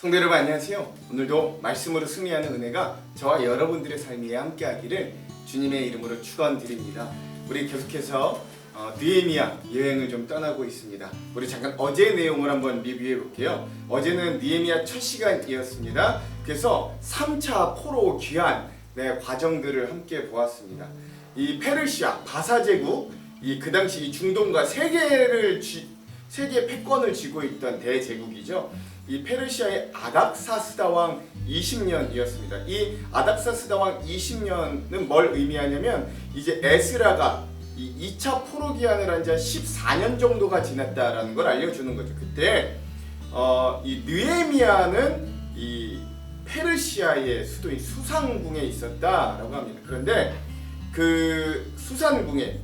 성도 여러분 안녕하세요. 오늘도 말씀으로 승리하는 은혜가 저와 여러분들의 삶에 함께하기를 주님의 이름으로 축원드립니다. 우리 계속해서 느헤미야 여행을 좀 떠나고 있습니다. 우리 잠깐 어제 내용을 한번 리뷰해 볼게요. 어제는 느헤미야 첫 시간이었습니다. 그래서 3차 포로 귀환 과정들을 함께 보았습니다. 이 페르시아 바사 제국 그 당시 이 중동과 세계 패권을 쥐고 있던 대제국이죠. 이 페르시아의 아닥사스다 왕 20년이었습니다. 이 아닥사스다 왕 20년은 뭘 의미하냐면 이제 에스라가 이 2차 포로 기한을 한 지 14년 정도가 지났다라는 걸 알려주는 거죠. 그때 이 느헤미야는 이 페르시아의 수도인 수산궁에 있었다라고 합니다. 그런데 그 수산궁에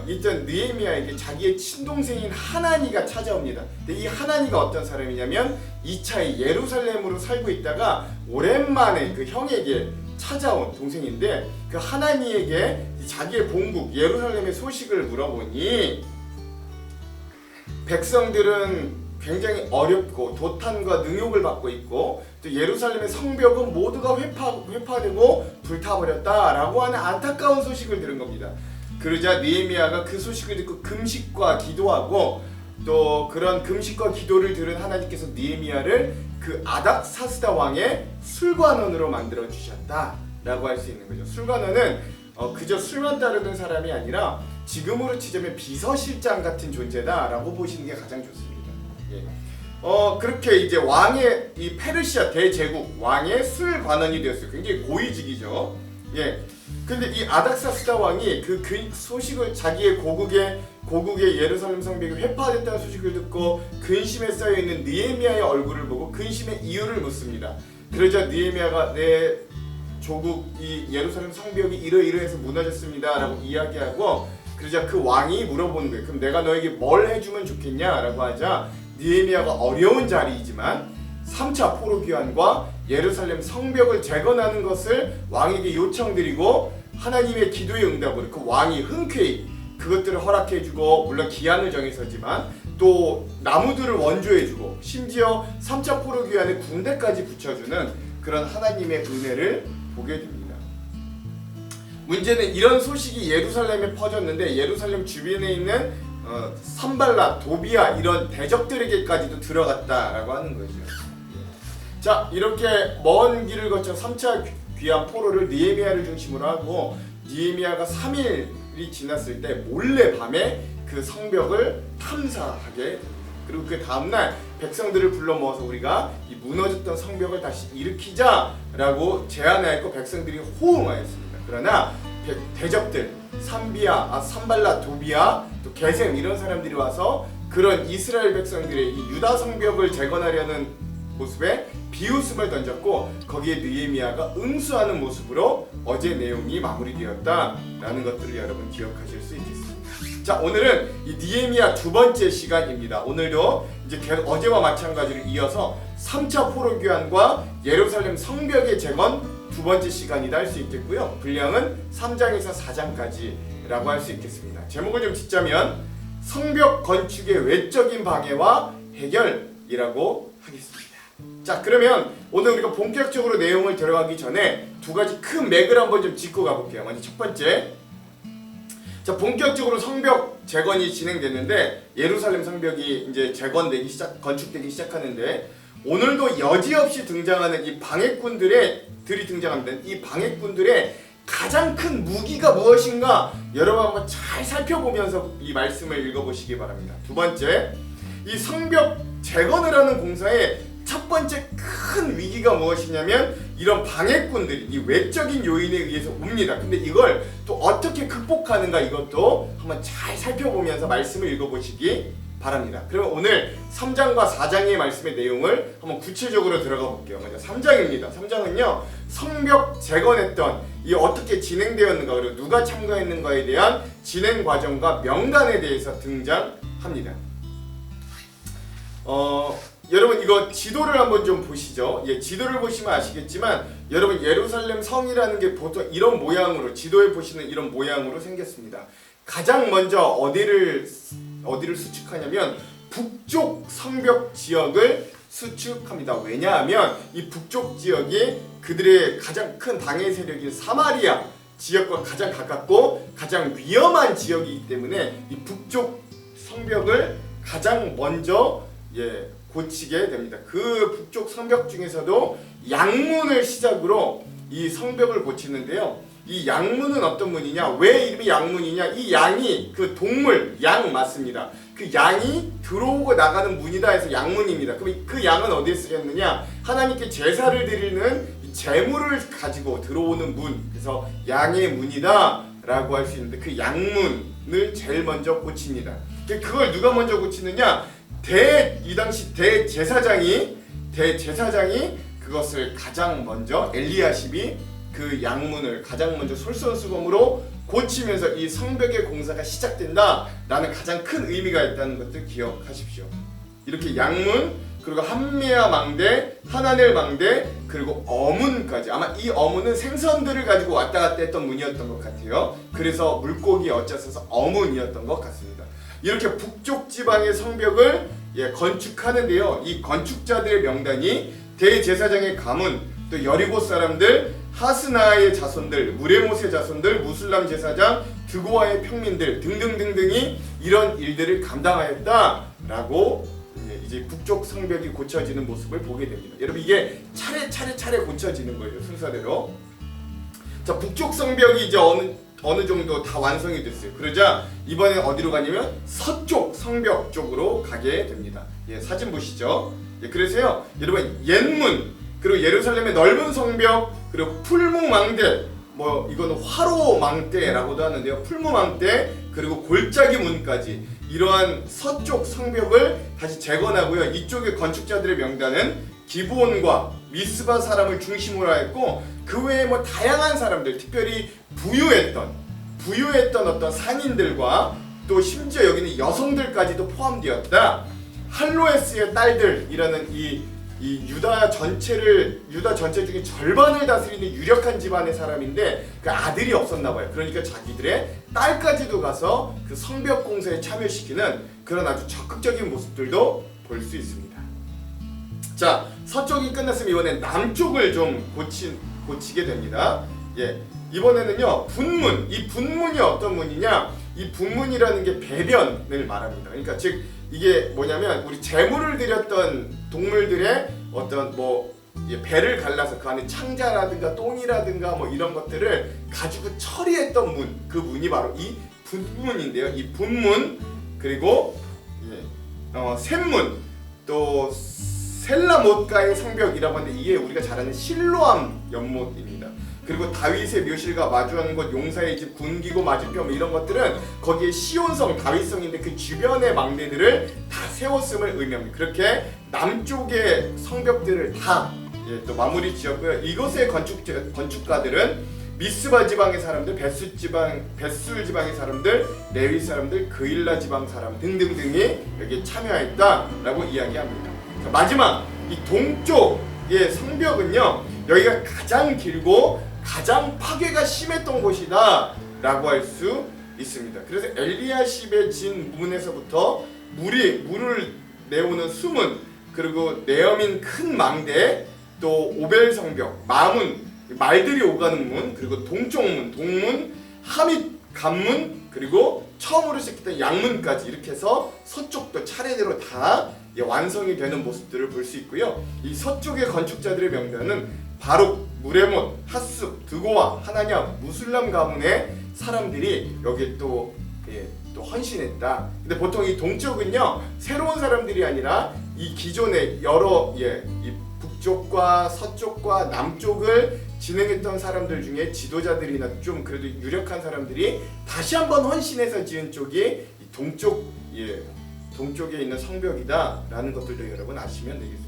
있던 느헤미야에게 자기의 친동생인 하나니가 찾아옵니다. 근데 이 하나니가 어떤 사람이냐면 2차의 예루살렘으로 살고 있다가 오랜만에 그 형에게 찾아온 동생인데 그 하나니에게 자기의 본국 예루살렘의 소식을 물어보니 백성들은 굉장히 어렵고 도탄과 능욕을 받고 있고 또 예루살렘의 성벽은 모두가 회파되고 불타버렸다라고 하는 안타까운 소식을 들은 겁니다. 그러자 느헤미야가 그 소식을 듣고 금식과 기도하고 또 그런 금식과 기도를 들은 하나님께서 느헤미야를 그 아닥사스다 왕의 술관원으로 만들어 주셨다라고 할 수 있는 거죠. 술관원은 그저 술만 따르는 사람이 아니라 지금으로 치자면 비서실장 같은 존재다라고 보시는 게 가장 좋습니다. 예. 그렇게 이제 왕의 이 페르시아 대제국 왕의 술관원이 되었어요. 굉장히 고위직이죠. 예. 근데 이 아닥사스다 왕이 그 소식을 자기의 고국의 예루살렘 성벽이 회파됐다는 소식을 듣고 근심에 쌓여 있는 느헤미야의 얼굴을 보고 근심의 이유를 묻습니다. 그러자 느헤미야가 내 조국 이 예루살렘 성벽이 이러이러해서 무너졌습니다라고 이야기하고 그러자 그 왕이 물어보는 거예요. 그럼 내가 너에게 뭘 해주면 좋겠냐라고 하자 느헤미야가 어려운 자리이지만 3차 포로 귀환과 예루살렘 성벽을 재건하는 것을 왕에게 요청드리고 하나님의 기도의 응답으로 그 왕이 흔쾌히 그것들을 허락해주고 물론 기한을 정해서지만 또 나무들을 원조해주고 심지어 3차 포로 귀환에 군대까지 붙여주는 그런 하나님의 은혜를 보게 됩니다. 문제는 이런 소식이 예루살렘에 퍼졌는데 예루살렘 주변에 있는 산발랏, 도비아 이런 대적들에게까지도 들어갔다라고 하는 거죠. 자, 이렇게 먼 길을 거쳐 3차 귀환 포로를 느헤미야를 중심으로 하고 느헤미야가 3일이 지났을 때 몰래 밤에 그 성벽을 탐사하게 됩니다. 그리고 그 다음날 백성들을 불러 모아서 우리가 이 무너졌던 성벽을 다시 일으키자라고 제안하였고 백성들이 호응하였습니다. 그러나 대적들 산발랏, 도비아, 또 게셈 이런 사람들이 와서 그런 이스라엘 백성들의 이 유다 성벽을 재건하려는 모습에 비웃음을 던졌고 거기에 느헤미야가 응수하는 모습으로 어제 내용이 마무리되었다라는 것들을 여러분 기억하실 수 있겠습니다. 자, 오늘은 이 느헤미야 두 번째 시간입니다. 오늘도 이제 계속 어제와 마찬가지로 이어서 3차 포로 귀환과 예루살렘 성벽의 재건 두 번째 시간이다 할 수 있겠고요. 분량은 3장에서 4장까지라고 할 수 있겠습니다. 제목을 좀 짓자면 성벽 건축의 외적인 방해와 해결이라고 하겠습니다. 자, 그러면 오늘 우리가 본격적으로 내용을 들어가기 전에 두 가지 큰 맥을 한번 좀 짚고 가볼게요. 먼저 첫 번째, 자, 본격적으로 성벽 재건이 진행됐는데 예루살렘 성벽이 이제 건축되기 시작하는데 오늘도 여지없이 등장하는 이 방해꾼들이 등장합니다. 이 방해꾼들의 가장 큰 무기가 무엇인가 여러분 한번 잘 살펴보면서 이 말씀을 읽어보시기 바랍니다. 두 번째, 이 성벽 재건을 하는 공사에 첫 번째 큰 위기가 무엇이냐면 이런 방해꾼들이 이 외적인 요인에 의해서 옵니다. 근데 이걸 또 어떻게 극복하는가 이것도 한번 잘 살펴보면서 말씀을 읽어보시기 바랍니다. 그러면 오늘 3장과 4장의 말씀의 내용을 한번 구체적으로 들어가 볼게요. 먼저 3장입니다. 3장은요 성벽 재건했던 이 어떻게 진행되었는가 그리고 누가 참가했는가에 대한 진행 과정과 명단에 대해서 등장합니다. 여러분 이거 지도를 한번 좀 보시죠. 예, 지도를 보시면 아시겠지만 여러분 예루살렘 성이라는 게 보통 이런 모양으로 지도에 보시는 이런 모양으로 생겼습니다. 가장 먼저 어디를 수축하냐면 북쪽 성벽 지역을 수축합니다. 왜냐하면 이 북쪽 지역이 그들의 가장 큰 당의 세력인 사마리아 지역과 가장 가깝고 가장 위험한 지역이기 때문에 이 북쪽 성벽을 가장 먼저 고치게 됩니다. 그 북쪽 성벽 중에서도 양문을 시작으로 이 성벽을 고치는데요. 이 양문은 어떤 문이냐? 왜 이름이 양문이냐? 이 양이 그 동물 양 맞습니다. 그 양이 들어오고 나가는 문이다 해서 양문입니다. 그럼 그 양은 어디에 쓰였느냐? 하나님께 제사를 드리는 제물을 가지고 들어오는 문. 그래서 양의 문이다 라고 할 수 있는데 그 양문을 제일 먼저 고칩니다. 그걸 누가 먼저 고치느냐? 이 당시 대제사장이 그것을 가장 먼저 엘리야십이 그 양문을 가장 먼저 솔선수범으로 고치면서 이 성벽의 공사가 시작된다라는 가장 큰 의미가 있다는 것들 기억하십시오. 이렇게 양문, 그리고 한미야 망대, 하나넬 망대, 그리고 어문까지. 아마 이 어문은 생선들을 가지고 왔다 갔다 했던 문이었던 것 같아요. 그래서 물고기 어쩌서 어문이었던 것 같습니다. 이렇게 북쪽 지방의 성벽을 건축하는데요. 이 건축자들의 명단이 대제사장의 가문, 또 여리고 사람들, 하스나의 자손들, 무레못의 자손들, 무술람 제사장, 드고아의 평민들 등등등등이 이런 일들을 감당하였다라고 이제 북쪽 성벽이 고쳐지는 모습을 보게 됩니다. 여러분 이게 차례 고쳐지는 거예요. 순서대로. 자, 북쪽 성벽이 이제 어느 정도 다 완성이 됐어요. 그러자 이번에 어디로 가냐면 서쪽 성벽 쪽으로 가게 됩니다. 사진 보시죠. 그래서요, 여러분 옛문, 그리고 예루살렘의 넓은 성벽, 그리고 풀무망대, 이거는 화로망대라고도 하는데요. 풀무망대, 그리고 골짜기 문까지 이러한 서쪽 성벽을 다시 재건하고요. 이쪽의 건축자들의 명단은 기브온과 미스바 사람을 중심으로 했고 그 외에 다양한 사람들, 특별히 부유했던 어떤 상인들과 또 심지어 여기는 여성들까지도 포함되었다. 할로에스의 딸들이라는 이 유다 전체 중에 절반을 다스리는 유력한 집안의 사람인데 그 아들이 없었나 봐요. 그러니까 자기들의 딸까지도 가서 그 성벽 공사에 참여시키는 그런 아주 적극적인 모습들도 볼 수 있습니다. 자, 서쪽이 끝났으면 이번엔 남쪽을 좀 고치게 됩니다. 이번에는요, 분문. 이 분문이 어떤 문이냐? 이 분문이라는 게 배변을 말합니다. 그러니까 즉 이게 뭐냐면 우리 제물을 드렸던 동물들의 어떤 배를 갈라서 그 안에 창자라든가 똥이라든가 이런 것들을 가지고 처리했던 문, 그 문이 바로 이 분문인데요. 이 분문, 그리고 샘문, 또 셀라못가의 성벽이라고 하는데 이게 우리가 잘 아는 실로암 연못입니다. 그리고 다윗의 묘실과 마주한 곳, 용사의 집, 군기고 맞은편 이런 것들은 거기에 시온성, 다윗성인데 그 주변의 망대들을 다 세웠음을 의미합니다. 그렇게 남쪽의 성벽들을 다 또 마무리 지었고요. 이곳의 건축가들은 미스바 지방의 사람들, 벳술 지방의 사람들, 레위 사람들, 그일라 지방 사람 등등등이 여기에 참여했다라고 이야기합니다. 자, 마지막 이 동쪽의 성벽은요, 여기가 가장 길고 가장 파괴가 심했던 곳이다 라고 할 수 있습니다. 그래서 엘리야십의 진 문에서부터 물을 내오는 수문, 그리고 네어민 큰 망대, 또 오벨 성벽, 마문, 말들이 오가는 문, 그리고 동쪽문, 동문, 하밋 간문, 그리고 처음으로 시작했던 양문까지 이렇게 해서 서쪽도 차례대로 다 완성이 되는 모습들을 볼 수 있고요. 이 서쪽의 건축자들의 명단은 바룩, 무레못, 하습, 드고아, 하나냐, 무술람 가문의 사람들이 여기에 또 헌신했다. 근데 보통 이 동쪽은요, 새로운 사람들이 아니라 이 기존의 여러 이 북쪽과 서쪽과 남쪽을 진행했던 사람들 중에 지도자들이나 좀 그래도 유력한 사람들이 다시 한번 헌신해서 지은 쪽이 이 동쪽에 있는 성벽이다라는 것들도 여러분 아시면 되겠습니다.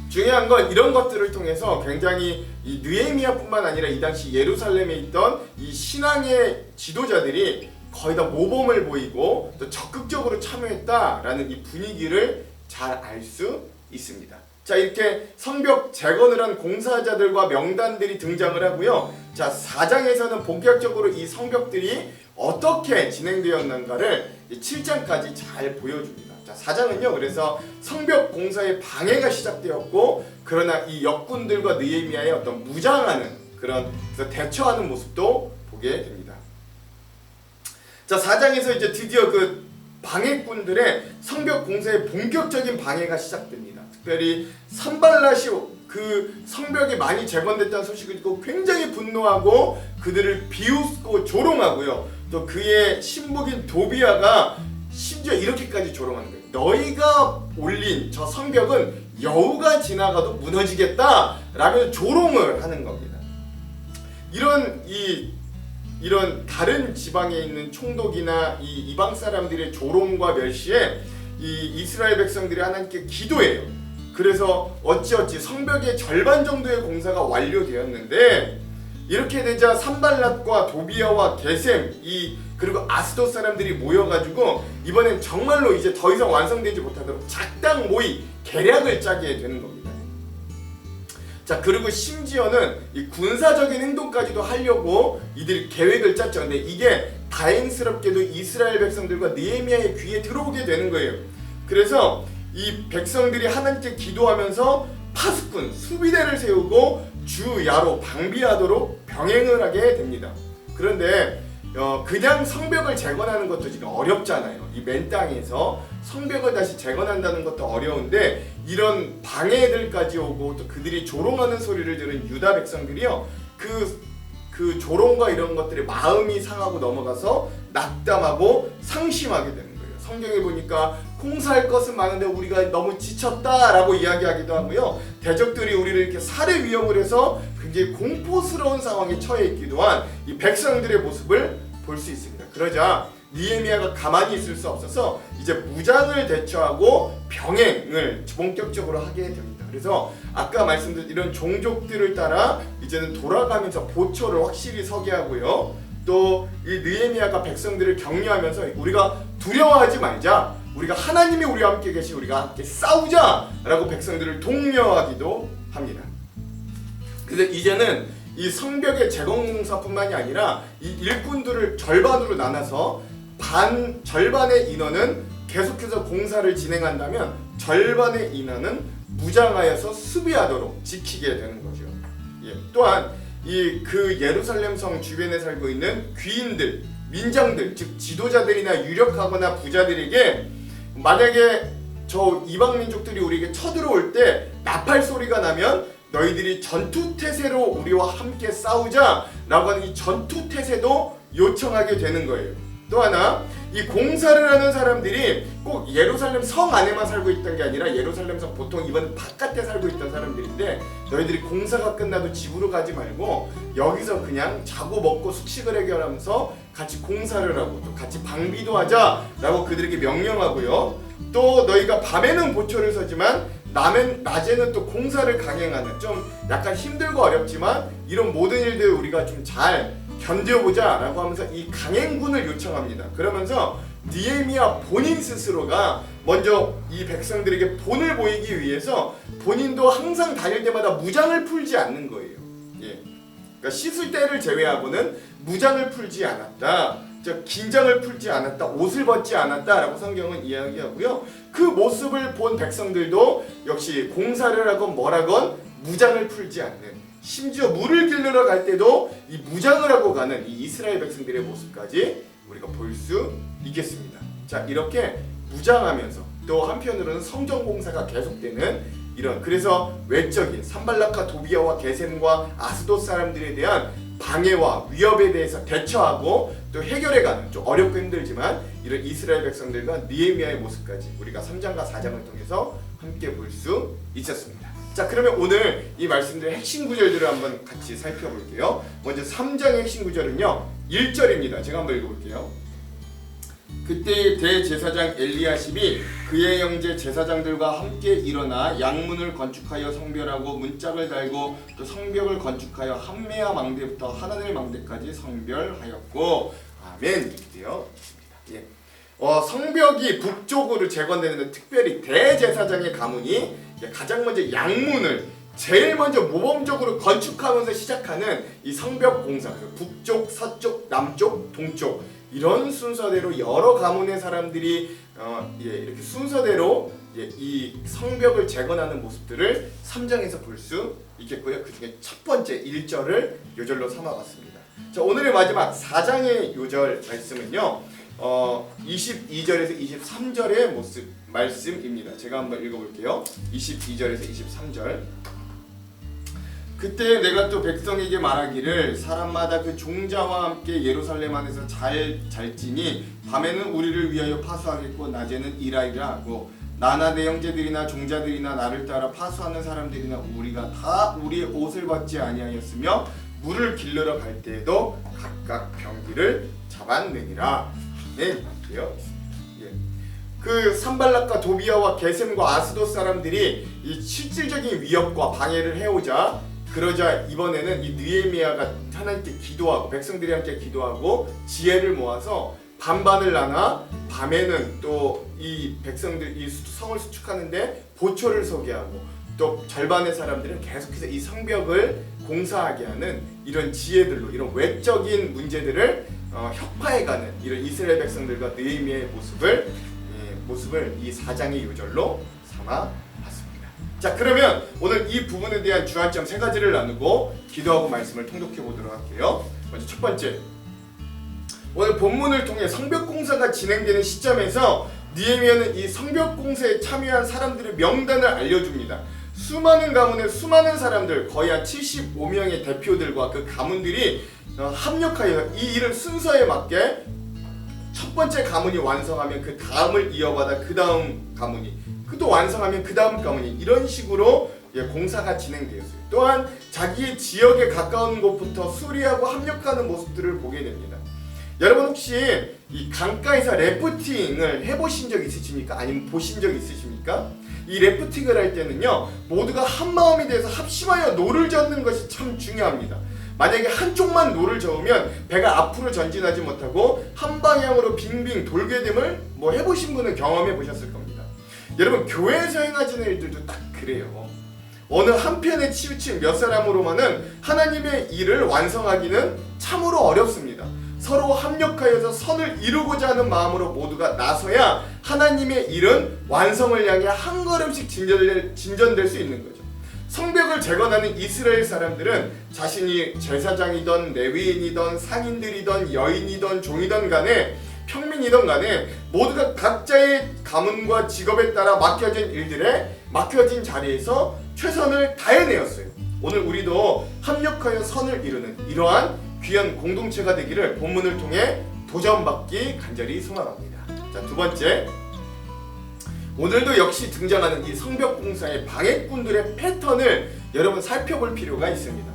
중요한 건 이런 것들을 통해서 굉장히 이 느헤미야뿐만 아니라 이 당시 예루살렘에 있던 이 신앙의 지도자들이 거의 다 모범을 보이고 또 적극적으로 참여했다라는 이 분위기를 잘 알 수 있습니다. 자, 이렇게 성벽 재건을 한 공사자들과 명단들이 등장을 하고요. 자, 4장에서는 본격적으로 이 성벽들이 어떻게 진행되었는가를 7장까지 잘 보여줍니다. 자, 4장은요. 그래서 성벽 공사의 방해가 시작되었고, 그러나 이 역군들과 느헤미야의 어떤 무장하는 그런, 그래서 대처하는 모습도 보게 됩니다. 자, 4장에서 이제 드디어 그 방해꾼들의 성벽 공사의 본격적인 방해가 시작됩니다. 특별히 산발랏이 그 성벽이 많이 재건됐다는 소식을 듣고 굉장히 분노하고 그들을 비웃고 조롱하고요. 또 그의 신복인 도비아가 심지어 이렇게까지 조롱하는 거예요. 너희가 올린 저 성벽은 여우가 지나가도 무너지겠다 라면서 조롱을 하는 겁니다. 이런 다른 지방에 있는 총독이나 이 이방 사람들의 조롱과 멸시에 이 이스라엘 백성들이 하나님께 기도해요. 그래서 어찌어찌 성벽의 절반 정도의 공사가 완료되었는데, 이렇게 되자 산발랏과 도비아와 게셈 그리고 아스돗 사람들이 모여가지고 이번엔 정말로 이제 더 이상 완성되지 못하도록 작당 모의 계략을 짜게 되는 겁니다. 자, 그리고 심지어는 이 군사적인 행동까지도 하려고 이들이 계획을 짰죠. 근데 이게 다행스럽게도 이스라엘 백성들과 느헤미야의 귀에 들어오게 되는 거예요. 그래서 이 백성들이 하나님께 기도하면서 파수꾼 수비대를 세우고 주야로 방비하도록 병행을 하게 됩니다. 그런데 그냥 성벽을 재건하는 것도 지금 어렵잖아요. 이 맨 땅에서 성벽을 다시 재건한다는 것도 어려운데, 이런 방해들까지 오고 또 그들이 조롱하는 소리를 들은 유다 백성들이요, 그 조롱과 이런 것들이 마음이 상하고 넘어가서 낙담하고 상심하게 되는 거예요. 성경에 보니까 공사할 것은 많은데 우리가 너무 지쳤다라고 이야기하기도 하고요. 대적들이 우리를 이렇게 살해 위협을 해서 굉장히 공포스러운 상황에 처해 있기도 한 이 백성들의 모습을 볼 수 있습니다. 그러자 느헤미야가 가만히 있을 수 없어서 이제 무장을 대처하고 병행을 본격적으로 하게 됩니다. 그래서 아까 말씀드린 이런 종족들을 따라 이제는 돌아가면서 보초를 확실히 서게 하고요. 또 이 느헤미야가 백성들을 격려하면서 우리가 두려워하지 말자, 우리가 하나님이 우리와 함께 계시, 우리가 함께 싸우자라고 백성들을 독려하기도 합니다. 그래서 이제는 이 성벽의 재건공사뿐만이 아니라 이 일꾼들을 절반으로 나눠서 절반의 인원은 계속해서 공사를 진행한다면 절반의 인원은 무장하여서 수비하도록 지키게 되는 거죠. 또한 그 예루살렘 성 주변에 살고 있는 귀인들, 민장들, 즉 지도자들이나 유력하거나 부자들에게 만약에 저 이방 민족들이 우리에게 쳐들어올 때 나팔 소리가 나면 너희들이 전투태세로 우리와 함께 싸우자라고 하는 이 전투태세도 요청하게 되는 거예요. 또 하나, 이 공사를 하는 사람들이 꼭 예루살렘 성 안에만 살고 있던 게 아니라 예루살렘 성 보통 이번 바깥에 살고 있던 사람들인데, 너희들이 공사가 끝나도 집으로 가지 말고 여기서 그냥 자고 먹고 숙식을 해결하면서 같이 공사를 하고 또 같이 방비도 하자라고 그들에게 명령하고요. 또 너희가 밤에는 보초를 서지만 낮에는 또 공사를 강행하는, 좀 약간 힘들고 어렵지만 이런 모든 일들을 우리가 좀 잘 견뎌보자 라고 하면서 이 강행군을 요청합니다. 그러면서 느헤미야 본인 스스로가 먼저 이 백성들에게 본을 보이기 위해서 본인도 항상 다닐 때마다 무장을 풀지 않는 거예요. 그러니까 씻을 때를 제외하고는 무장을 풀지 않았다, 즉 긴장을 풀지 않았다, 옷을 벗지 않았다라고 성경은 이야기하고요. 그 모습을 본 백성들도 역시 공사를 하건 뭐라건 무장을 풀지 않는, 심지어 물을 길르러 갈 때도 이 무장을 하고 가는 이 이스라엘 백성들의 모습까지 우리가 볼 수 있겠습니다. 자, 이렇게 무장하면서 또 한편으로는 성전 공사가 계속되는 이런, 그래서 외적인 산발락과 도비아와 게셈과 아스돗 사람들에 대한 방해와 위협에 대해서 대처하고 또 해결해가는, 좀 어렵고 힘들지만 이런 이스라엘 백성들과 느헤미야의 모습까지 우리가 3장과 4장을 통해서 함께 볼 수 있었습니다. 자, 그러면 오늘 이 말씀드린 핵심 구절들을 한번 같이 살펴볼게요. 먼저 3장의 핵심 구절은요, 1절입니다. 제가 한번 읽어볼게요. 그때 대제사장 엘리야십이 그의 형제 제사장들과 함께 일어나 양문을 건축하여 성별하고 문짝을 달고 또 성벽을 건축하여 한메아 망대부터 하나넬 망대까지 성별하였고, 아멘. 이렇게요. 성벽이 북쪽으로 재건되는데 특별히 대제사장의 가문이 가장 먼저 양문을 제일 먼저 모범적으로 건축하면서 시작하는 이 성벽 공사, 북쪽, 서쪽, 남쪽, 동쪽 이런 순서대로 여러 가문의 사람들이 이렇게 순서대로 이 성벽을 재건하는 모습들을 3장에서 볼 수 있겠고요. 그 중에 첫 번째 1절을 요절로 삼아봤습니다. 자, 오늘의 마지막 4장의 요절 말씀은요, 22절에서 23절의 말씀입니다. 제가 한번 읽어볼게요. 22절에서 23절. 그때 내가 또 백성에게 말하기를 사람마다 그 종자와 함께 예루살렘 안에서 잘지니 밤에는 우리를 위하여 파수하겠고 낮에는 일하리라 하고 나나 내 형제들이나 종자들이나 나를 따라 파수하는 사람들이나 우리가 다 우리의 옷을 벗지 아니하였으며 물을 길르러 갈 때에도 각각 병기를 잡았느니라. 네, 맞고요. 그 산발락과 도비아와 게셈과 아스돗 사람들이 이 실질적인 위협과 방해를 해오자 그러자 이번에는 이 느헤미야가 하나님께 기도하고 백성들이 함께 기도하고 지혜를 모아서 반반을 나눠 밤에는 또 이 백성들 이 성을 수축하는데 보초를 서게 하고 또 절반의 사람들은 계속해서 이 성벽을 공사하게 하는 이런 지혜들로 이런 외적인 문제들을 혁파해가는 이런 이스라엘 백성들과 느헤미야의 모습을 이 4장의 요절로 삼아봤습니다. 자, 그러면 오늘 이 부분에 대한 주안점 3가지를 나누고 기도하고 말씀을 통독해 보도록 할게요. 먼저 첫 번째, 오늘 본문을 통해 성벽 공사가 진행되는 시점에서 느헤미야는 이 성벽 공사에 참여한 사람들의 명단을 알려줍니다. 수많은 가문의 수많은 사람들, 거의 한 75명의 대표들과 그 가문들이 합력하여 이 일을 순서에 맞게 첫 번째 가문이 완성하면 그 다음을 이어받아 그 다음 가문이 또 완성하면 그 다음 가문이 이런 식으로 공사가 진행되었어요. 또한 자기의 지역에 가까운 곳부터 수리하고 합력하는 모습들을 보게 됩니다. 여러분 혹시 이 강가에서 래프팅을 해보신 적 있으십니까? 아니면 보신 적 있으십니까? 이 래프팅을 할 때는요, 모두가 한 마음이 돼서 합심하여 노를 젓는 것이 참 중요합니다. 만약에 한쪽만 노를 저으면 배가 앞으로 전진하지 못하고 한 방향으로 빙빙 돌게 됨을 해보신 분은 경험해 보셨을 겁니다. 여러분 교회에서 행하시는 일들도 딱 그래요. 어느 한편에 치우친 몇 사람으로만은 하나님의 일을 완성하기는 참으로 어렵습니다. 서로 합력하여서 선을 이루고자 하는 마음으로 모두가 나서야 하나님의 일은 완성을 향해 한 걸음씩 진전될 수 있는 거죠. 성벽을 재건하는 이스라엘 사람들은 자신이 제사장이던 레위인이던 상인들이던 여인이던 종이던 간에 평민이던 간에 모두가 각자의 가문과 직업에 따라 맡겨진 자리에서 최선을 다해내었어요. 오늘 우리도 합력하여 선을 이루는 이러한 귀한 공동체가 되기를 본문을 통해 도전받기 간절히 소망합니다. 자, 두 번째, 오늘도 역시 등장하는 이 성벽 공사의 방해꾼들의 패턴을 여러분 살펴볼 필요가 있습니다.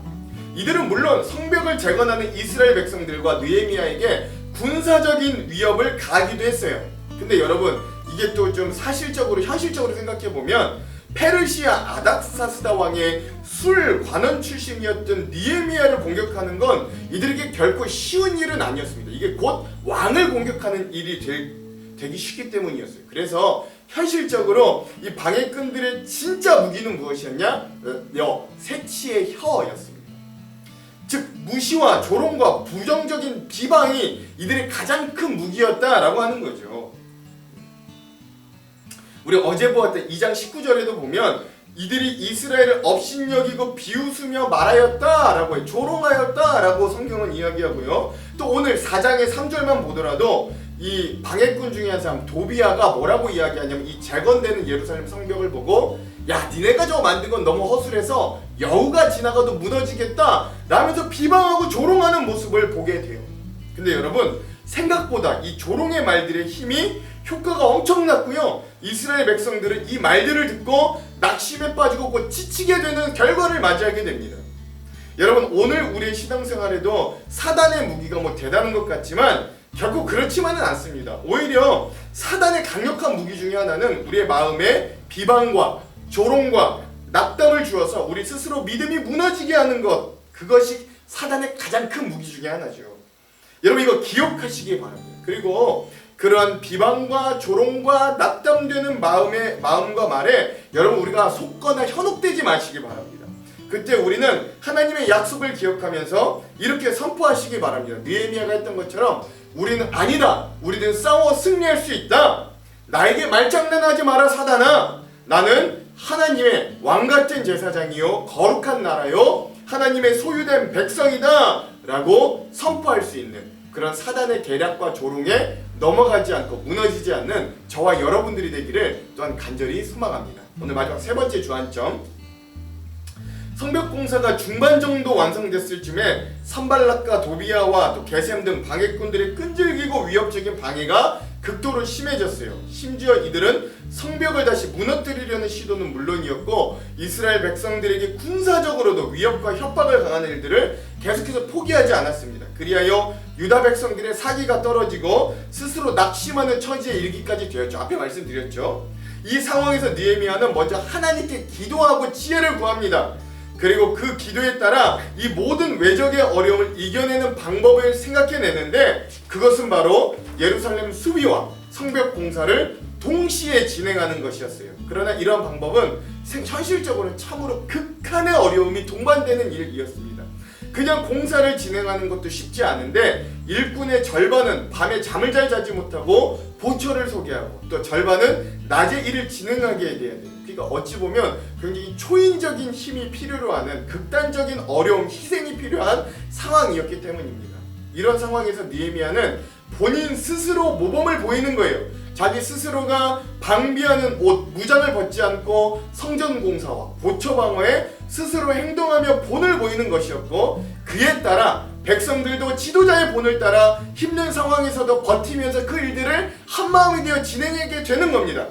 이들은 물론 성벽을 재건하는 이스라엘 백성들과 느헤미야에게 군사적인 위협을 가하기도 했어요. 근데 여러분 이게 또 좀 현실적으로 생각해 보면 페르시아 아닥사스다 왕의 술 관원 출신이었던 느헤미야를 공격하는 건 이들에게 결코 쉬운 일은 아니었습니다. 이게 곧 왕을 공격하는 일이 되기 쉽기 때문이었어요. 그래서 현실적으로 이 방해꾼들의 진짜 무기는 무엇이었냐? 새치의 혀였습니다. 즉 무시와 조롱과 부정적인 비방이 이들의 가장 큰 무기였다라고 하는 거죠. 우리 어제 보았던 2장 19절에도 보면 이들이 이스라엘을 업신여기고 비웃으며 말하였다라고 조롱하였다라고 성경은 이야기하고요. 또 오늘 4장의 3절만 보더라도 이 방해꾼 중에 한 사람 도비아가 뭐라고 이야기하냐면 이 재건되는 예루살렘 성벽을 보고 야 니네가 저거 만든 건 너무 허술해서 여우가 지나가도 무너지겠다 라면서 비방하고 조롱하는 모습을 보게 돼요. 근데 여러분 생각보다 이 조롱의 말들의 힘이 효과가 엄청났고요. 이스라엘 백성들은 이 말들을 듣고 낙심에 빠지고 곧 지치게 되는 결과를 맞이하게 됩니다. 여러분 오늘 우리의 신앙생활에도 사단의 무기가 대단한 것 같지만 결코 그렇지만은 않습니다. 오히려 사단의 강력한 무기 중에 하나는 우리의 마음에 비방과 조롱과 낙담을 주어서 우리 스스로 믿음이 무너지게 하는 것, 그것이 사단의 가장 큰 무기 중에 하나죠. 여러분 이거 기억하시기 바랍니다. 그리고 그러한 비방과 조롱과 낙담되는 마음과 말에 여러분 우리가 속거나 현혹되지 마시기 바랍니다. 그때 우리는 하나님의 약속을 기억하면서 이렇게 선포하시기 바랍니다. 느헤미야가 했던 것처럼 우리는 아니다. 우리는 싸워 승리할 수 있다. 나에게 말장난하지 마라 사단아. 나는 하나님의 왕같은 제사장이요 거룩한 나라요 하나님의 소유된 백성이다 라고 선포할 수 있는 그런 사단의 계략과 조롱에 넘어가지 않고 무너지지 않는 저와 여러분들이 되기를 또한 간절히 소망합니다. 오늘 마지막 세 번째 주안점, 성벽 공사가 중반 정도 완성됐을 쯤에 산발락과 도비아와 또 게셈 등 방해꾼들의 끈질기고 위협적인 방해가 극도로 심해졌어요. 심지어 이들은 성벽을 다시 무너뜨리려는 시도는 물론이었고 이스라엘 백성들에게 군사적으로도 위협과 협박을 가하는 일들을 계속해서 포기하지 않았습니다. 그리하여 유다 백성들의 사기가 떨어지고 스스로 낙심하는 처지에 이르기까지 되었죠. 앞에 말씀드렸죠. 이 상황에서 느헤미야는 먼저 하나님께 기도하고 지혜를 구합니다. 그리고 그 기도에 따라 이 모든 외적의 어려움을 이겨내는 방법을 생각해내는데 그것은 바로 예루살렘 수비와 성벽 공사를 동시에 진행하는 것이었어요. 그러나 이러한 방법은 현실적으로 참으로 극한의 어려움이 동반되는 일이었습니다. 그냥 공사를 진행하는 것도 쉽지 않은데 일꾼의 절반은 밤에 잠을 잘 자지 못하고 보초를 서게 하고 또 절반은 낮에 일을 진행하게 해야 돼요. 그러니까 어찌 보면 굉장히 초인적인 힘이 필요로 하는 극단적인 어려움, 희생이 필요한 상황이었기 때문입니다. 이런 상황에서 느헤미야는 본인 스스로 모범을 보이는 거예요. 자기 스스로가 방비하는 옷, 무장을 벗지 않고 성전 공사와 보초 방어에 스스로 행동하며 본을 보이는 것이었고 그에 따라 백성들도 지도자의 본을 따라 힘든 상황에서도 버티면서 그 일들을 한마음이 되어 진행하게 되는 겁니다.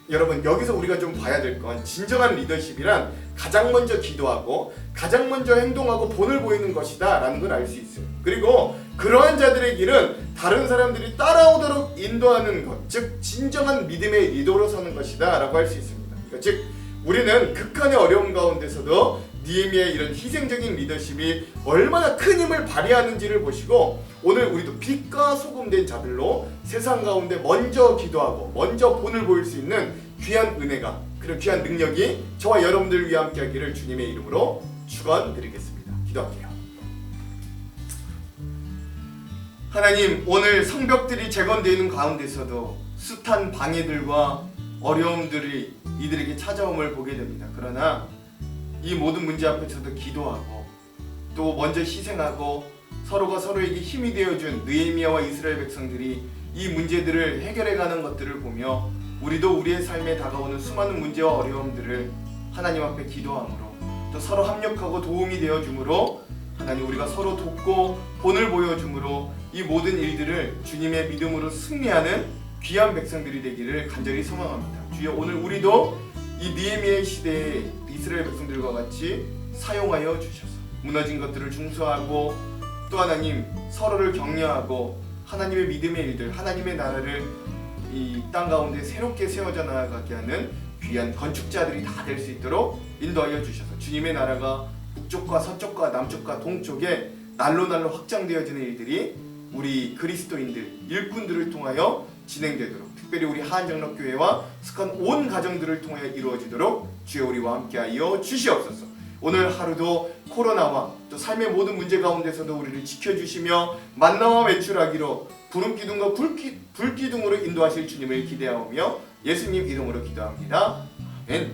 여러분 여기서 우리가 좀 봐야 될 건 진정한 리더십이란 가장 먼저 기도하고 가장 먼저 행동하고 본을 보이는 것이다 라는 걸 알 수 있어요. 그리고 그러한 자들의 길은 다른 사람들이 따라오도록 인도하는 것, 즉 진정한 믿음의 리더로 서는 것이다 라고 할 수 있습니다. 그러니까 즉 우리는 극한의 어려움 가운데서도 느헤미야의 이런 희생적인 리더십이 얼마나 큰 힘을 발휘하는지를 보시고 오늘 우리도 빛과 소금 된 자들로 세상 가운데 먼저 기도하고 먼저 본을 보일 수 있는 귀한 은혜가 그런 귀한 능력이 저와 여러분들 위해 함께 하기를 주님의 이름으로 축원드리겠습니다. 기도할게요. 하나님, 오늘 성벽들이 재건되는 가운데서도 숱한 방해들과 어려움들이 이들에게 찾아옴을 보게 됩니다. 그러나 이 모든 문제 앞에서도 기도하고 또 먼저 희생하고 서로가 서로에게 힘이 되어준 느헤미야와 이스라엘 백성들이 이 문제들을 해결해가는 것들을 보며 우리도 우리의 삶에 다가오는 수많은 문제와 어려움들을 하나님 앞에 기도함으로 또 서로 합력하고 도움이 되어줌으로 하나님 우리가 서로 돕고 본을 보여줌으로 이 모든 일들을 주님의 믿음으로 승리하는 귀한 백성들이 되기를 간절히 소망합니다. 주여 오늘 우리도 이 느헤미야의 시대에 이스라엘 백성들과 같이 사용하여 주셔서 무너진 것들을 중수하고 또 하나님 서로를 격려하고 하나님의 믿음의 일들 하나님의 나라를 이 땅 가운데 새롭게 세워져 나가게 하는 귀한 건축자들이 다 될 수 있도록 인도하여 주셔서 주님의 나라가 북쪽과 서쪽과 남쪽과 동쪽에 날로 확장되어지는 일들이 우리 그리스도인들 일꾼들을 통하여 진행되도록 특별히 우리 하안장로교회와 스칸 온 가정들을 통하여 이루어지도록 주여 우리와 함께하여 주시옵소서. 오늘 하루도 코로나와 또 삶의 모든 문제 가운데서도 우리를 지켜주시며 만나와 외출하기로 구름기둥과 불기둥으로 인도하실 주님을 기대하오며 예수님 이름으로 기도합니다. 아멘.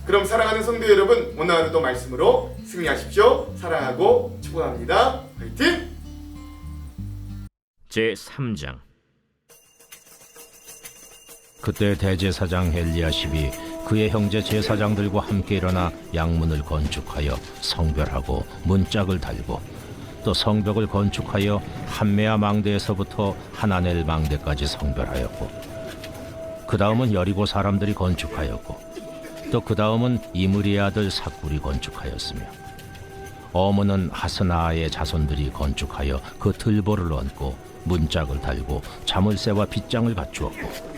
그럼 사랑하는 성도 여러분, 오늘 하루도 말씀으로 승리하십시오. 사랑하고 축복합니다. 화이팅! 제3장. 그때 대제사장 엘리야십이 그의 형제 제사장들과 함께 일어나 양문을 건축하여 성별하고 문짝을 달고 또 성벽을 건축하여 함메아 망대에서부터 하나넬 망대까지 성별하였고 그 다음은 여리고 사람들이 건축하였고 또 그 다음은 이므리의 아들 삭굴이 건축하였으며 어문은 하스나의 자손들이 건축하여 그 들보를 얹고 문짝을 달고 자물쇠와 빗장을 갖추었고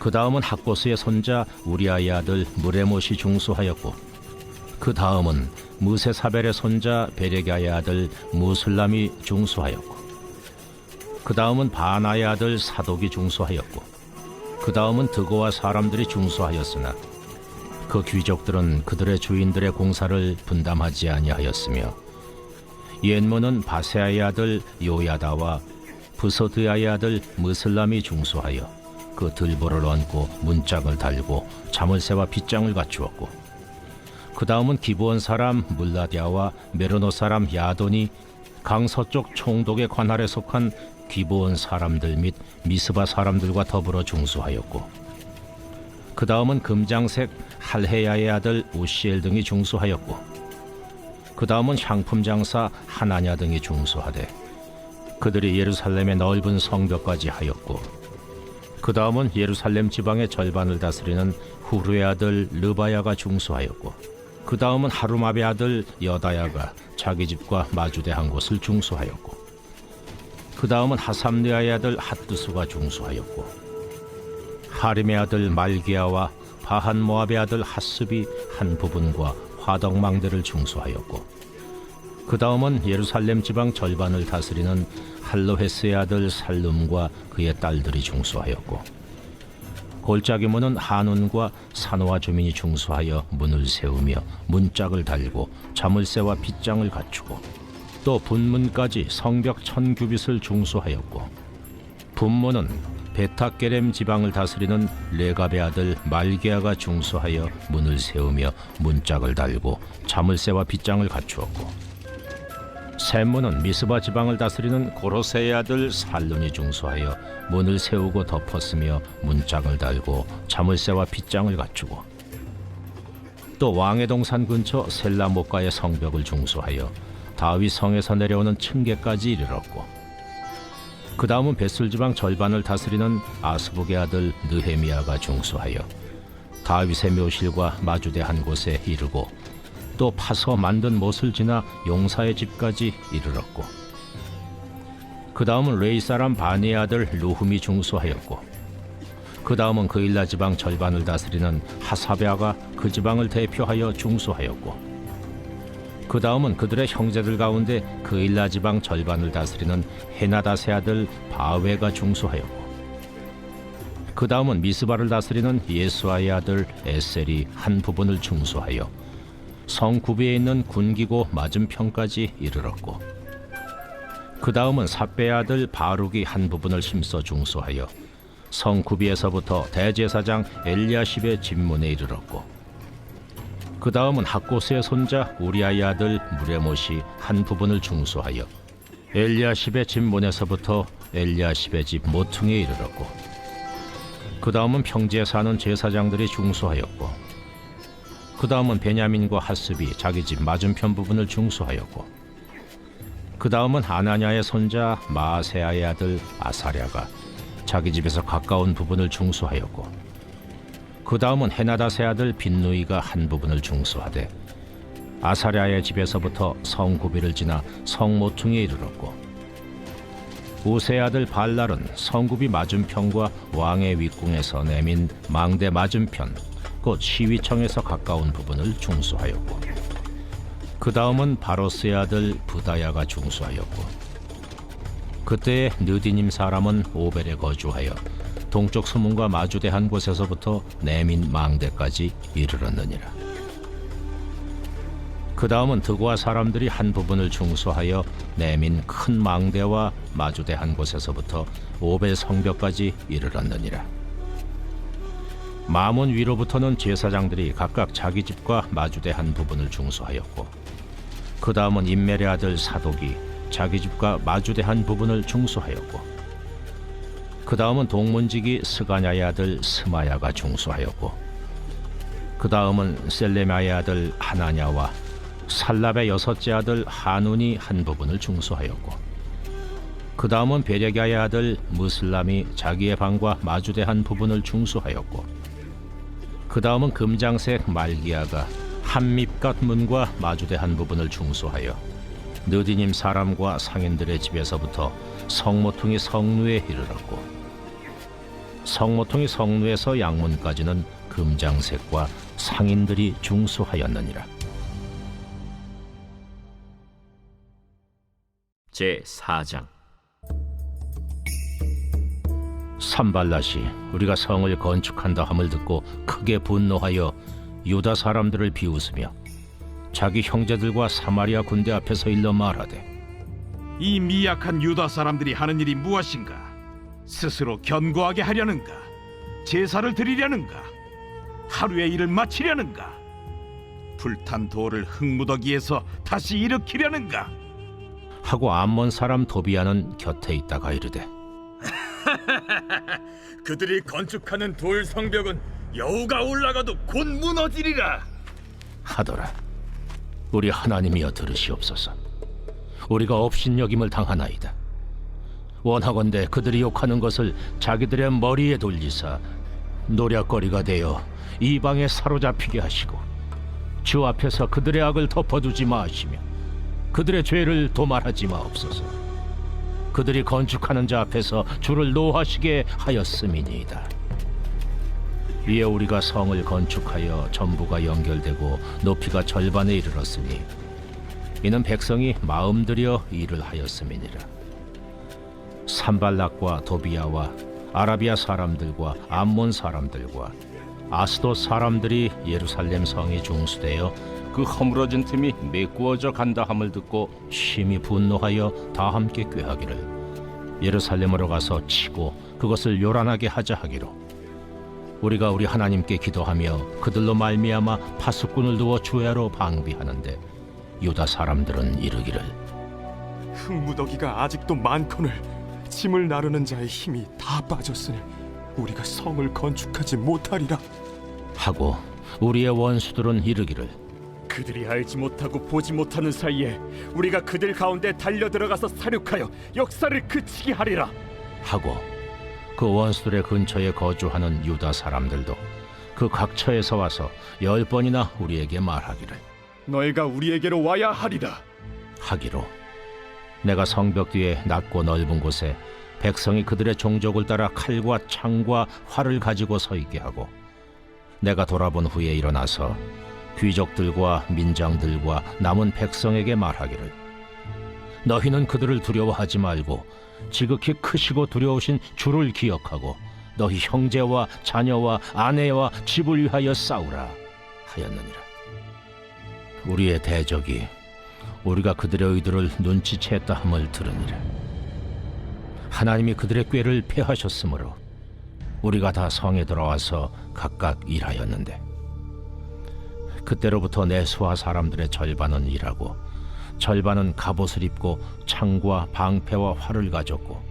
그 다음은 학고스의 손자 우리아의 아들 무레못이 중수하였고 그 다음은 무세사벨의 손자 베레가의 아들 무슬람이 중수하였고 그 다음은 바나의 아들 사독이 중수하였고 그 다음은 드고와 사람들이 중수하였으나 그 귀족들은 그들의 주인들의 공사를 분담하지 아니하였으며 옌문은 바세아의 아들 요야다와 부소드야의 아들 무슬람이 중수하여 그 들보를 얹고 문짝을 달고 자물쇠와 빗장을 갖추었고, 그 다음은 기브온 사람 물라디아와 메로노 사람 야돈이 강서쪽 총독의 관할에 속한 기브온 사람들 및 미스바 사람들과 더불어 중수하였고, 그 다음은 금장색 할헤야의 아들 우시엘 등이 중수하였고, 그 다음은 향품 장사 하나냐 등이 중수하되 그들이 예루살렘의 넓은 성벽까지 하였고, 그 다음은 예루살렘 지방의 절반을 다스리는 후르의 아들 르바야가 중수하였고, 그 다음은 하루마베 아들 여다야가 자기 집과 마주대한 곳을 중수하였고, 그 다음은 하삼느아의 아들 핫두수가 중수하였고, 하림의 아들 말기야와 바한 모압의 아들 핫습이 한 부분과 화덕망대를 중수하였고, 그 다음은 예루살렘 지방 절반을 다스리는 할로헤스의 아들 살룸과 그의 딸들이 중수하였고, 골짜기 문은 한운과 산호와 주민이 중수하여 문을 세우며 문짝을 달고 자물쇠와 빗장을 갖추고, 또 분문까지 성벽 1000규빗을 중수하였고, 분문은 베타게렘 지방을 다스리는 레갑의 아들 말게아가 중수하여 문을 세우며 문짝을 달고 자물쇠와 빗장을 갖추었고, 샘문은 미스바 지방을 다스리는 고로세의 아들 살룬이 중수하여 문을 세우고 덮었으며 문짝을 달고 자물쇠와 빗장을 갖추고, 또 왕의 동산 근처 셀라모가의 성벽을 중수하여 다윗 성에서 내려오는 층계까지 이르렀고, 그 다음은 벳술 지방 절반을 다스리는 아스북의 아들 느헤미야가 중수하여 다윗의 묘실과 마주대한 곳에 이르고, 또 파서 만든 못을 지나 용사의 집까지 이르렀고, 그 다음은 레이 사람 바니의 아들 루흠이 중수하였고, 그 다음은 그일라 지방 절반을 다스리는 하사베아가 그 지방을 대표하여 중수하였고, 그 다음은 그들의 형제들 가운데 그일라 지방 절반을 다스리는 헤나다세 아들 바웨가 중수하였고, 그 다음은 미스바를 다스리는 예수아의 아들 에셀이 한 부분을 중수하여 성 구비에 있는 군기고 맞은편까지 이르렀고, 그 다음은 삿배의 아들 바룩이 한 부분을 힘써 중수하여 성 구비에서부터 대제사장 엘리야십의 집문에 이르렀고, 그 다음은 학고스의 손자 우리아의 아들 무레못이 한 부분을 중수하여 엘리야십의 집문에서부터 엘리야십의 집 모퉁이에 이르렀고, 그 다음은 평지에 사는 제사장들이 중수하였고, 그 다음은 베냐민과 핫습이 자기 집 맞은편 부분을 중수하였고, 그 다음은 아나냐의 손자 마아세아의 아들 아사랴가 자기 집에서 가까운 부분을 중수하였고, 그 다음은 헤나다세 아들 빈누이가 한 부분을 중수하되 아사랴의 집에서부터 성구비를 지나 성모퉁이에 이르렀고, 우세의 아들 발랄은 성구비 맞은편과 왕의 윗궁에서 내민 망대 맞은편 곧 시위청에서 가까운 부분을 중수하였고, 그 다음은 바로스의 아들 부다야가 중수하였고, 그때의 느디님 사람은 오벨에 거주하여 동쪽 수문과 마주대한 곳에서부터 내민 망대까지 이르렀느니라. 그 다음은 드고아 사람들이 한 부분을 중수하여 내민 큰 망대와 마주대한 곳에서부터 오벨 성벽까지 이르렀느니라. 마문 위로부터는 제사장들이 각각 자기 집과 마주대한 부분을 중수하였고, 그 다음은 임멜의 아들 사독이 자기 집과 마주대한 부분을 중수하였고, 그 다음은 동문지기 스가냐의 아들 스마야가 중수하였고, 그 다음은 셀레마의 아들 하나냐와 살랍의 여섯째 아들 한운이 한 부분을 중수하였고, 그 다음은 베레가의 아들 무슬람이 자기의 방과 마주대한 부분을 중수하였고, 그 다음은 금장색 말기야가 한밉갓 문과 마주대한 부분을 중수하여 느디님 사람과 상인들의 집에서부터 성모퉁이 성루에 이르렀고, 성모퉁이 성루에서 양문까지는 금장색과 상인들이 중수하였느니라. 제4장. 산발랏이 우리가 성을 건축한다 함을 듣고 크게 분노하여 유다 사람들을 비웃으며 자기 형제들과 사마리아 군대 앞에서 일러 말하되, 이 미약한 유다 사람들이 하는 일이 무엇인가? 스스로 견고하게 하려는가? 제사를 드리려는가? 하루의 일을 마치려는가? 불탄 돌을 흙무더기에서 다시 일으키려는가? 하고 암몬 사람 도비아는 곁에 있다가 이르되 그들이 건축하는 돌 성벽은 여우가 올라가도 곧 무너지리라. 하더라. 우리 하나님이여 들으시옵소서. 우리가 업신여김을 당하나이다. 원하건대 그들이 욕하는 것을 자기들의 머리에 돌리사 노략거리가 되어 이방에 사로잡히게 하시고 주 앞에서 그들의 악을 덮어두지 마시며 그들의 죄를 도말하지 마옵소서. 그들이 건축하는 자 앞에서 주를 노하시게 하였음이니이다. 이에 우리가 성을 건축하여 전부가 연결되고 높이가 절반에 이르렀으니 이는 백성이 마음 들여 일을 하였음이니라. 산발락과 도비아와 아라비아 사람들과 암몬 사람들과 아스돗 사람들이 예루살렘 성에 중수되어 그 허물어진 틈이 메꾸어져 간다 함을 듣고 심히 분노하여 다 함께 꾀하기를 예루살렘으로 가서 치고 그것을 요란하게 하자 하기로 우리가 우리 하나님께 기도하며 그들로 말미암아 파수꾼을 두어 주야로 방비하는데 유다 사람들은 이르기를 흙무더기가 아직도 많거늘 짐을 나르는 자의 힘이 다 빠졌으니 우리가 성을 건축하지 못하리라. 하고 우리의 원수들은 이르기를 그들이 알지 못하고 보지 못하는 사이에 우리가 그들 가운데 달려 들어가서 사륙하여 역사를 그치게 하리라. 하고 그 원수들의 근처에 거주하는 유다 사람들도 그 각처에서 와서 10번이나 우리에게 말하기를 너희가 우리에게로 와야 하리라. 하기로 내가 성벽 뒤에 낮고 넓은 곳에 백성이 그들의 종족을 따라 칼과 창과 활을 가지고 서 있게 하고 내가 돌아본 후에 일어나서 귀족들과 민장들과 남은 백성에게 말하기를 너희는 그들을 두려워하지 말고 지극히 크시고 두려우신 주를 기억하고 너희 형제와 자녀와 아내와 집을 위하여 싸우라 하였느니라. 우리의 대적이 우리가 그들의 의도를 눈치챘다 함을 들으니라. 하나님이 그들의 꾀를 패하셨으므로 우리가 다 성에 들어와서 각각 일하였는데 그때로부터 내 수하 사람들의 절반은 일하고 절반은 갑옷을 입고 창과 방패와 활을 가졌고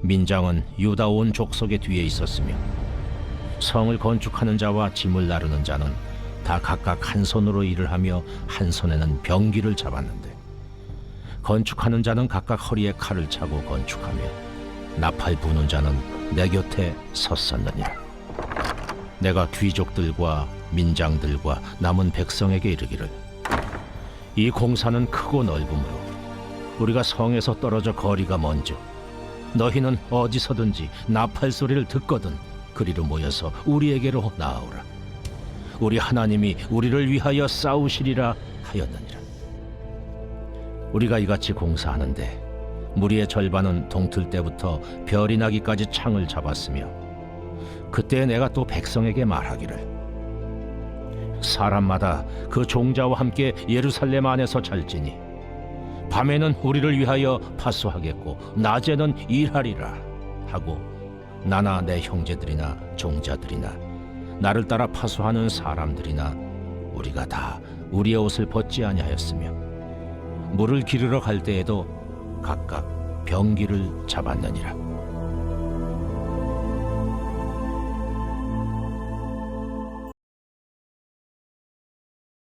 민장은 유다 온 족속의 뒤에 있었으며 성을 건축하는 자와 짐을 나르는 자는 다 각각 한 손으로 일을 하며 한 손에는 병기를 잡았는데 건축하는 자는 각각 허리에 칼을 차고 건축하며 나팔 부는 자는 내 곁에 섰었느니라. 내가 귀족들과 민장들과 남은 백성에게 이르기를 이 공사는 크고 넓으므로 우리가 성에서 떨어져 거리가 먼저 너희는 어디서든지 나팔 소리를 듣거든 그리로 모여서 우리에게로 나아오라. 우리 하나님이 우리를 위하여 싸우시리라 하였느니라. 우리가 이같이 공사하는데 무리의 절반은 동틀 때부터 별이 나기까지 창을 잡았으며 그때 내가 또 백성에게 말하기를 사람마다 그 종자와 함께 예루살렘 안에서 잘지니 밤에는 우리를 위하여 파수하겠고 낮에는 일하리라 하고 나나 내 형제들이나 종자들이나 나를 따라 파수하는 사람들이나 우리가 다 우리의 옷을 벗지 아니하였으며 물을 기르러 갈 때에도 각각 병기를 잡았느니라.